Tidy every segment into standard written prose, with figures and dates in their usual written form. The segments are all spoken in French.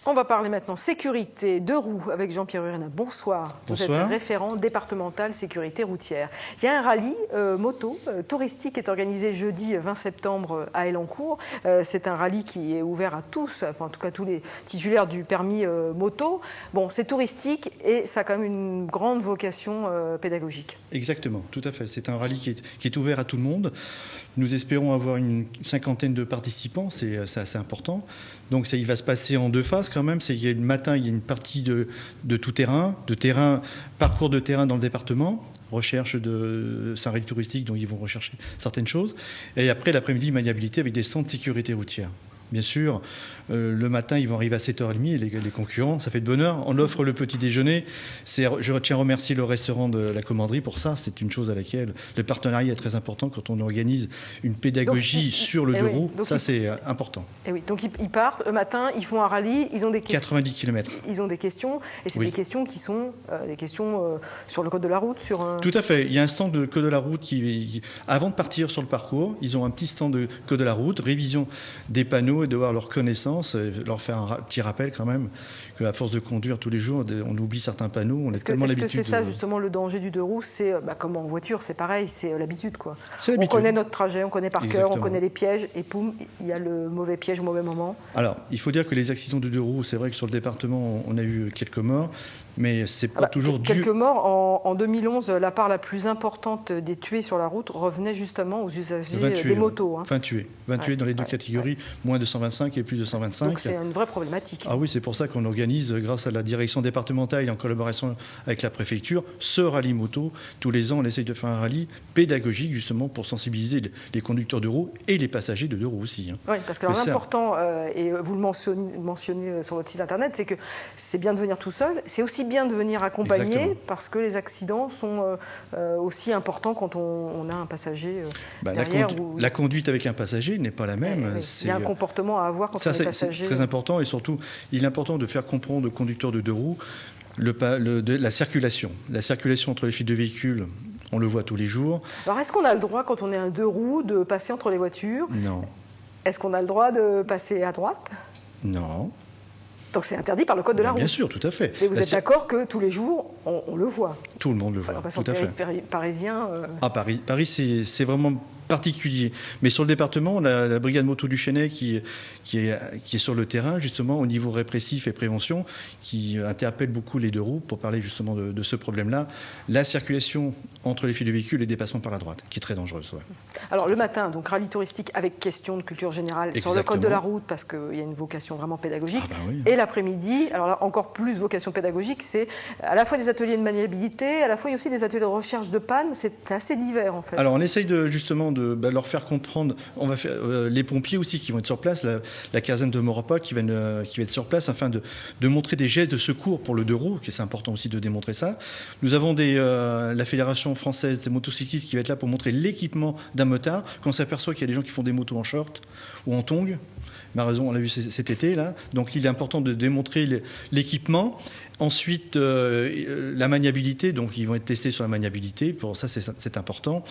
On va parler maintenant sécurité deux roues avec Jean-Pierre Urena. Bonsoir. Bonsoir. Vous êtes référent départemental sécurité routière. Il y a un rallye moto touristique qui est organisé jeudi 20 septembre à Elancourt. C'est un rallye qui est ouvert à tous, enfin en tout cas tous les titulaires du permis moto. Bon, c'est touristique et ça a quand même une grande vocation pédagogique. Exactement, tout à fait. C'est un rallye qui est ouvert à tout le monde. Nous espérons avoir une cinquantaine de participants, c'est assez important. Donc il va se passer en deux phases quand même. Le matin, il y a une partie de tout terrain, parcours de terrain dans le département, recherche c'est un rallye touristique, donc ils vont rechercher certaines choses. Et après, l'après-midi, maniabilité avec des centres de sécurité routière. Bien sûr, le matin, ils vont arriver à 7h30, et les concurrents, ça fait de bonne heure. On offre le petit déjeuner. Je tiens à remercier le restaurant de la commanderie pour ça. C'est une chose à laquelle le partenariat est très important quand on organise une pédagogie sur le deux roues. Ça, c'est important. Et oui, donc ils partent le matin, ils font un rallye, ils ont des questions. 90 km. Ils ont des questions, et c'est oui. des questions qui sont des questions sur le code de la route. Tout à fait. Il y a un stand de code de la route avant de partir sur le parcours, ils ont un petit stand de code de la route, révision des panneaux et de voir leur connaissance, et leur faire un petit rappel quand même qu'à force de conduire tous les jours, on oublie certains panneaux, on a tellement l'habitude. Est-ce que c'est ça justement le danger du deux roues? C'est comme en voiture, c'est pareil, c'est l'habitude quoi. C'est l'habitude. On connaît notre trajet, on connaît par Exactement. cœur, on connaît les pièges et poum, il y a le mauvais piège au mauvais moment. Alors, il faut dire que les accidents de deux roues, c'est vrai que sur le département, on a eu quelques morts, mais c'est pas toujours dû. Quelques morts. En 2011, la part la plus importante des tués sur la route revenait justement aux usagers des motos. 20 tués. 20 tués dans les deux catégories, moins de 125 et plus de 125. Donc c'est une vraie problématique. Ah oui, c'est pour ça qu'on organise, grâce à la direction départementale et en collaboration avec la préfecture, ce rallye moto. Tous les ans, on essaye de faire un rallye pédagogique, justement, pour sensibiliser les conducteurs de roues et les passagers de deux roues aussi. Oui, parce que l'important, et vous le mentionnez sur votre site internet, c'est que c'est bien de venir tout seul, c'est aussi bien de venir accompagner. Exactement. Parce que les accidents sont aussi importants quand on a un passager derrière. La conduite avec un passager n'est pas la même. Il y a un comportement à avoir quand on est passager. C'est très important, et surtout, il est important de faire comprendre aux conducteurs de deux roues la circulation. La circulation entre les fils de véhicules, on le voit tous les jours. Alors est-ce qu'on a le droit, quand on est un deux roues, de passer entre les voitures? Non. Est-ce qu'on a le droit de passer à droite? Non. Donc c'est interdit par le code de la route. Bien sûr, tout à fait. Et vous êtes d'accord que tous les jours, on le voit? Tout le monde le voit, tout à fait. Parisien. Paris, c'est vraiment particulier. Mais sur le département, on a la brigade moto du Chênay qui est sur le terrain, justement, au niveau répressif et prévention, qui interpelle beaucoup les deux roues pour parler justement de ce problème-là. La circulation entre les fils de véhicules et dépassement par la droite, qui est très dangereuse. Ouais. Alors le matin, donc rallye touristique avec question de culture générale. Exactement. Sur le code de la route, parce qu'il y a une vocation vraiment pédagogique. Oui. Et l'après-midi, alors là, encore plus vocation pédagogique, c'est à la fois des ateliers de maniabilité, à la fois il y a aussi des ateliers de recherche de panne. C'est assez divers en fait. Alors on essaye justement de leur faire comprendre. On va faire les pompiers aussi qui vont être sur place, la caserne de Maurepas qui va être sur place afin de montrer des gestes de secours pour le deux roues, c'est important aussi de démontrer ça. Nous avons la Fédération française des motocyclistes qui va être là pour montrer l'équipement d'un motard. Quand on s'aperçoit qu'il y a des gens qui font des motos en short ou en tongs, on l'a vu cet été là, donc il est important de démontrer l'équipement. Ensuite, la maniabilité, donc ils vont être testés sur la maniabilité, pour ça c'est important.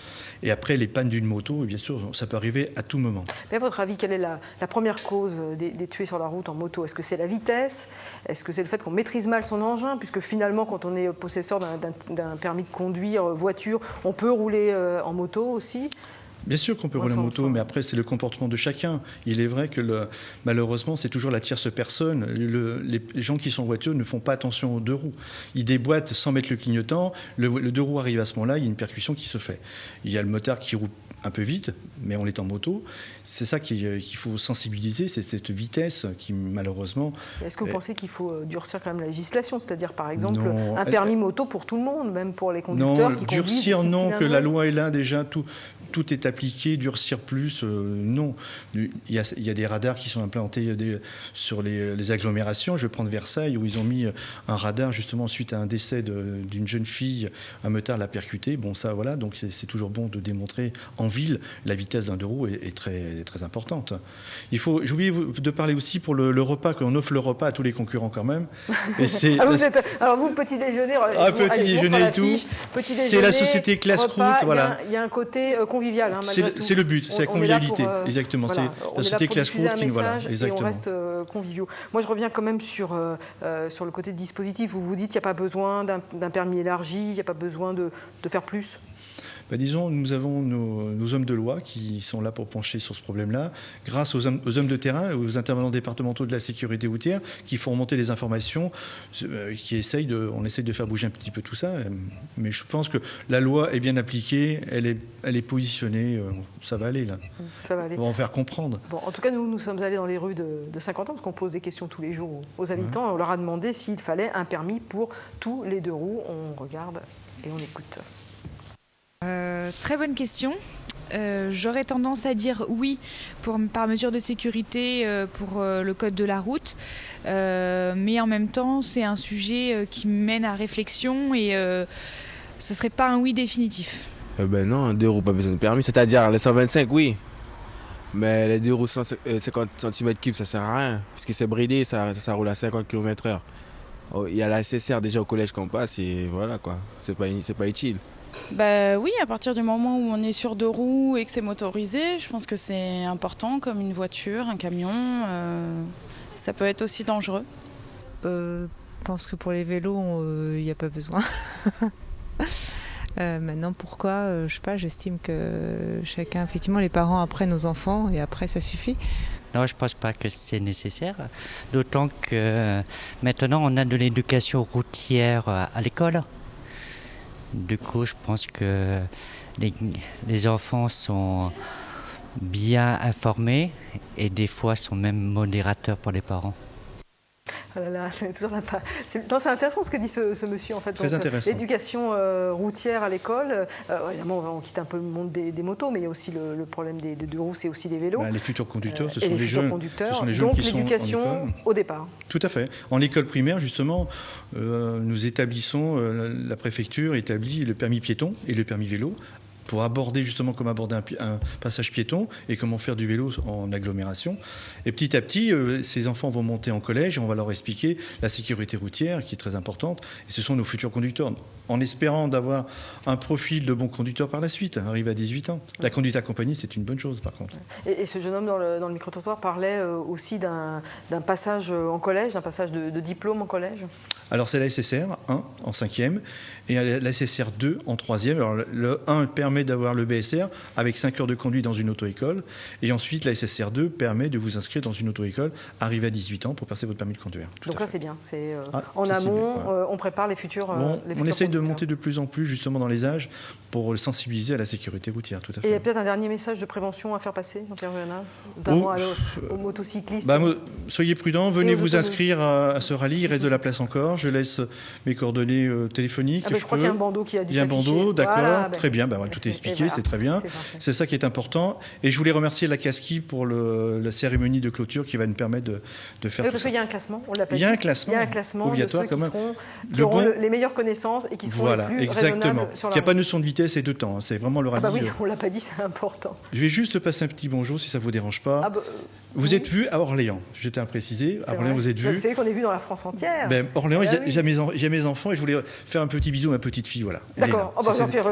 Et après, les pannes d'une moto, bien sûr, ça peut arriver à tout moment. Mais à votre avis, quelle est la première cause des tués sur la route en moto? Est-ce que c'est la vitesse? Est-ce que c'est le fait qu'on maîtrise mal son engin? Puisque finalement, quand on est possesseur d'un permis de conduire voiture, on peut rouler en moto aussi. Bien sûr qu'on peut rouler en moto, mais après, c'est le comportement de chacun. Il est vrai que malheureusement, c'est toujours la tierce personne. Les gens qui sont en voiture ne font pas attention aux deux roues. Ils déboîtent sans mettre le clignotant. Le deux roues arrive à ce moment-là, il y a une percussion qui se fait. Il y a le motard qui roule un peu vite, mais on est en moto. C'est ça qu'il faut sensibiliser, c'est cette vitesse qui, malheureusement... Est-ce que vous pensez qu'il faut durcir quand même la législation? C'est-à-dire, par exemple, un permis moto pour tout le monde, même pour les conducteurs qui conduisent? Non, durcir, non, que la loi est là déjà, tout est appliqué, durcir plus, non. Il y a des radars qui sont implantés sur les agglomérations. Je vais prendre Versailles, où ils ont mis un radar, justement, suite à un décès d'une jeune fille, un motard l'a percuté. Bon, ça, voilà, donc c'est toujours bon de démontrer en ville, la vitesse d'un deux roues est très, très importante. J'ai oublié de parler aussi pour le repas, qu'on offre le repas à tous les concurrents quand même. Et alors vous, petit déjeuner, petit déjeuner et tout. C'est la société Classe Route, voilà. Il y a un côté convivial. convivial. Hein, c'est le but, c'est la convivialité. Exactement, voilà, c'est la société classe court qui voilà, exactement. Et on reste conviviaux. Moi, je reviens quand même sur le côté dispositif. Vous dites qu'il n'y a pas besoin d'un permis élargi, il n'y a pas besoin de faire plus. Disons, nous avons nos hommes de loi qui sont là pour pencher sur ce problème-là, grâce aux hommes de terrain, aux intervenants départementaux de la sécurité routière, qui font remonter les informations, on essaye de faire bouger un petit peu tout ça. Mais je pense que la loi est bien appliquée, elle est positionnée, ça va aller là. Ça va aller. On va en faire comprendre. Bon, en tout cas, nous sommes allés dans les rues de Saint-Quentin, parce qu'on pose des questions tous les jours aux habitants. On leur a demandé s'il fallait un permis pour tous les 2 roues. On regarde et on écoute. Très bonne question. J'aurais tendance à dire oui par mesure de sécurité pour le code de la route, mais en même temps c'est un sujet qui mène à réflexion et ce serait pas un oui définitif. Non, un 2 roues pas besoin de permis, c'est-à-dire les 125 oui, mais les 2 roues 50 cm3 ça sert à rien parce que c'est bridé, ça roule à 50 km/h. Il y a la SSR déjà au collège qu'on passe et voilà quoi, c'est pas utile. Oui, à partir du moment où on est sur 2 roues et que c'est motorisé, je pense que c'est important, comme une voiture, un camion. Ça peut être aussi dangereux. Je pense que pour les vélos, il n'y a pas besoin. Maintenant, pourquoi je sais pas, j'estime que chacun, effectivement, les parents apprennent aux enfants et après ça suffit. Non, je ne pense pas que c'est nécessaire, d'autant que maintenant on a de l'éducation routière à l'école. Du coup, je pense que les enfants sont bien informés et des fois sont même modérateurs pour les parents. Oh là là, c'est intéressant ce que dit ce monsieur en fait. Très intéressant. L'éducation routière à l'école, évidemment on quitte un peu le monde des motos, mais il y a aussi le problème des 2 roues, c'est aussi les vélos. Les futurs conducteurs, ce sont les les futurs jeunes. conducteurs. Ce sont les jeunes donc qui sont l'éducation au départ. Tout à fait. En école primaire, justement, nous établissons, la préfecture établit le permis piéton et le permis vélo, pour aborder justement comment aborder un passage piéton et comment faire du vélo en agglomération. Et petit à petit, ces enfants vont monter en collège et on va leur expliquer la sécurité routière qui est très importante. Et ce sont nos futurs conducteurs, en espérant d'avoir un profil de bon conducteur par la suite, arrivé à 18 ans. La conduite accompagnée, c'est une bonne chose par contre. Et ce jeune homme dans le micro-trottoir parlait aussi d'un passage en collège, d'un passage de diplôme en collège. Alors c'est la SSR 1 en 5e et la SSR 2 en 3e. Alors le 1 permet d'avoir le BSR avec 5 heures de conduite dans une auto-école et ensuite la SSR 2 permet de vous inscrire dans une auto-école arrivé à 18 ans pour passer votre permis de conduire. Donc là c'est bien, c'est en amont, on prépare les futurs on essaye de monter de plus en plus justement dans les âges pour sensibiliser à la sécurité routière. Tout à fait. Et il y a peut-être un dernier message de prévention à faire passer, Jean-Pierre Juana, notamment aux motocyclistes. Soyez prudents, venez vous inscrire à ce rallye, il reste de la place encore. Je laisse mes coordonnées téléphoniques. Je crois qu'il y a un bandeau qui a dû s'afficher. Il y a un bandeau, d'accord, voilà, très bien, tout est expliqué, voilà. C'est très bien. C'est ça qui est important. Et je voulais remercier la CASCI pour la cérémonie de clôture qui va nous permettre de faire tout parce ça. qu'il y a un classement, on l'appelle. Il y a un classement obligatoire de ceux qui auront les meilleures connaissances et qui seront les plus raisonnables sur la route. Il n'y a pas de notion de vitesse et de temps, c'est vraiment le rallye. Oui, on ne l'a pas dit, c'est important. Je vais juste passer un petit bonjour si ça ne vous dérange pas. Vous êtes vu à Orléans, je tiens à préciser. À Orléans, vous êtes vu. Vous savez qu'on est vu dans la France entière. Orléans, j'ai mes enfants et je voulais faire un petit bisou à ma petite fille. Voilà. D'accord.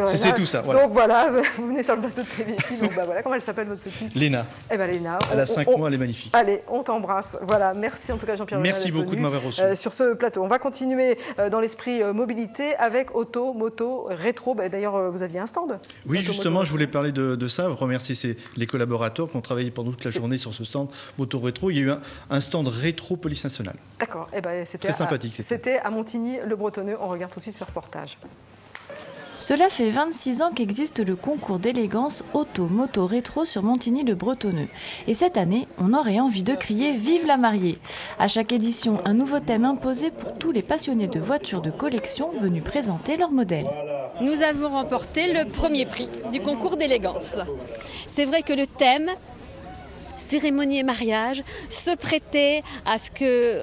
C'est tout ça. Voilà. Donc voilà, vous venez sur le plateau de TVFI. Donc voilà, comment elle s'appelle votre petite? Léna. Léna. Elle a 5 mois, elle est magnifique. Allez, on t'embrasse. Voilà, merci en tout cas Jean-Pierre. Merci beaucoup de m'avoir reçu. Sur ce plateau. On va continuer dans l'esprit mobilité avec auto, moto, rétro. D'ailleurs, vous aviez un stand. Oui, justement, je voulais parler de ça, remercier les collaborateurs qui ont travaillé pendant toute la journée sur ce stand moto-rétro. Il y a eu un stand rétro police nationale. D'accord. C'était très sympathique. C'était à Montigny-le-Bretonneux. On regarde tout de suite ce reportage. Cela fait 26 ans qu'existe le concours d'élégance auto-moto-rétro sur Montigny-le-Bretonneux. Et cette année, on aurait envie de crier « Vive la mariée !» À chaque édition, un nouveau thème imposé pour tous les passionnés de voitures de collection venus présenter leur modèle. Nous avons remporté le premier prix du concours d'élégance. C'est vrai que le thème cérémonie et mariage se prêtait à ce que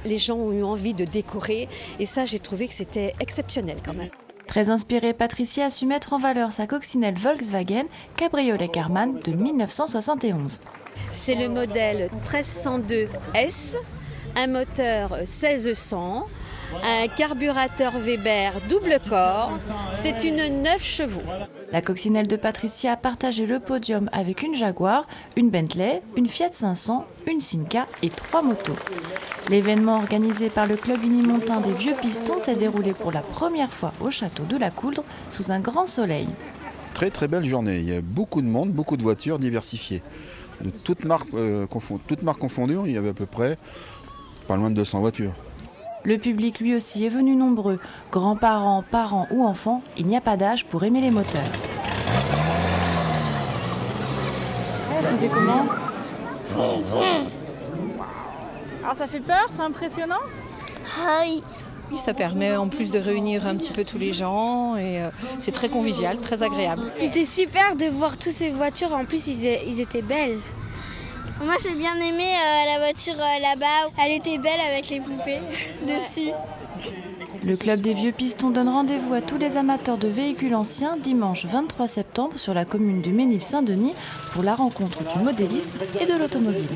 les gens ont eu envie de décorer. Et ça, j'ai trouvé que c'était exceptionnel quand même. Très inspirée, Patricia a su mettre en valeur sa coccinelle Volkswagen Cabriolet Karmann de 1971. C'est le modèle 1302S, un moteur 1600, un carburateur Weber double corps. C'est une 9 chevaux. La coccinelle de Patricia a partagé le podium avec une Jaguar, une Bentley, une Fiat 500, une Simca et 3 motos. L'événement organisé par le club unimontain des Vieux Pistons s'est déroulé pour la première fois au château de la Couldre sous un grand soleil. Très très belle journée, il y a beaucoup de monde, beaucoup de voitures diversifiées. De toutes marques confondues, il y avait à peu près pas loin de 200 voitures. Le public lui aussi est venu nombreux. Grands-parents, parents ou enfants, il n'y a pas d'âge pour aimer les moteurs. Vous faites comment? Alors ça fait peur, c'est impressionnant? Ah oui. Oui, ça permet en plus de réunir un petit peu tous les gens et c'est très convivial, très agréable. C'était super de voir toutes ces voitures, en plus ils étaient belles. Moi j'ai bien aimé la voiture là-bas, elle était belle avec les poupées dessus. Le club des Vieux Pistons donne rendez-vous à tous les amateurs de véhicules anciens dimanche 23 septembre sur la commune du Mesnil-Saint-Denis pour la rencontre du modélisme et de l'automobile.